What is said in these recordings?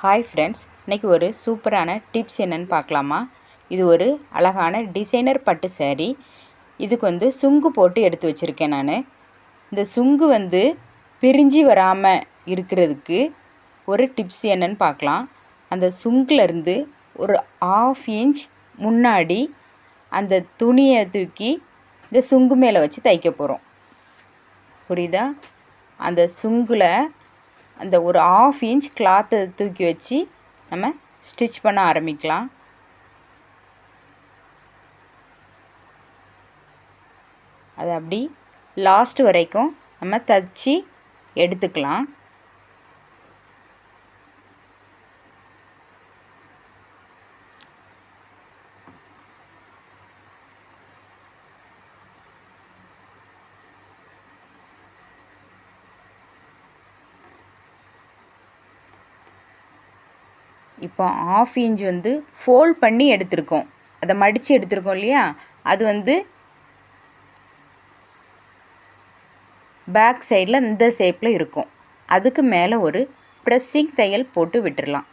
Hi friends, இன்றைக்கி ஒரு சூப்பரான டிப்ஸ் என்னென்னு பார்க்கலாமா? இது ஒரு அழகான டிசைனர் பட்டு saree. இதுக்கு சுங்கு போட்டு எடுத்து வச்சுருக்கேன் நான். இந்த சுங்கு பிரிஞ்சு வராமல் இருக்கிறதுக்கு ஒரு டிப்ஸ் என்னென்னு பார்க்கலாம். அந்த சுங்குலேருந்து ஒரு 1/2 இன்ச் முன்னாடி அந்த துணியை தூக்கி இந்த சுங்கு மேலே வச்சு தைக்க போகிறோம். புரியுதா? அந்த சுங்கில் அந்த ஒரு 1/2 இன்ச் கிளாத்தை தூக்கி வச்சு நம்ம ஸ்டிச் பண்ண ஆரம்பிக்கலாம். அது அப்படி லாஸ்ட் வரைக்கும் நம்ம தச்சு எடுத்துக்கலாம். இப்போ 1/2 இன்ச் ஃபோல்ட் பண்ணி எடுத்திருக்கோம். அதை மடித்து எடுத்திருக்கோம் இல்லையா? அது பேக் சைடில் இந்த ஷேப்பில் இருக்கும். அதுக்கு மேலே ஒரு ப்ரெஸ்ஸிங் தையல் போட்டு விட்டுடலாம்.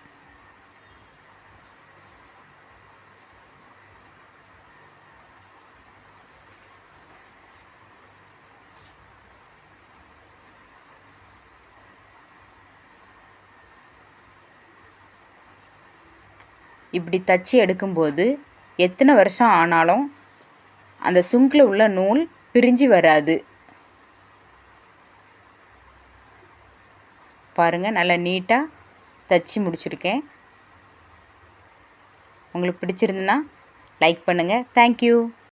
இப்படி தச்சு எடுக்கும்போது எத்தனை வருஷம் ஆனாலும் அந்த சுங்கில் உள்ள நூல் பிரிஞ்சு வராது. பாருங்கள், நல்லா நீட்டாக தச்சு முடிச்சிருக்கேன். உங்களுக்கு பிடிச்சிருந்துன்னா லைக் பண்ணுங்கள். தேங்க்யூ.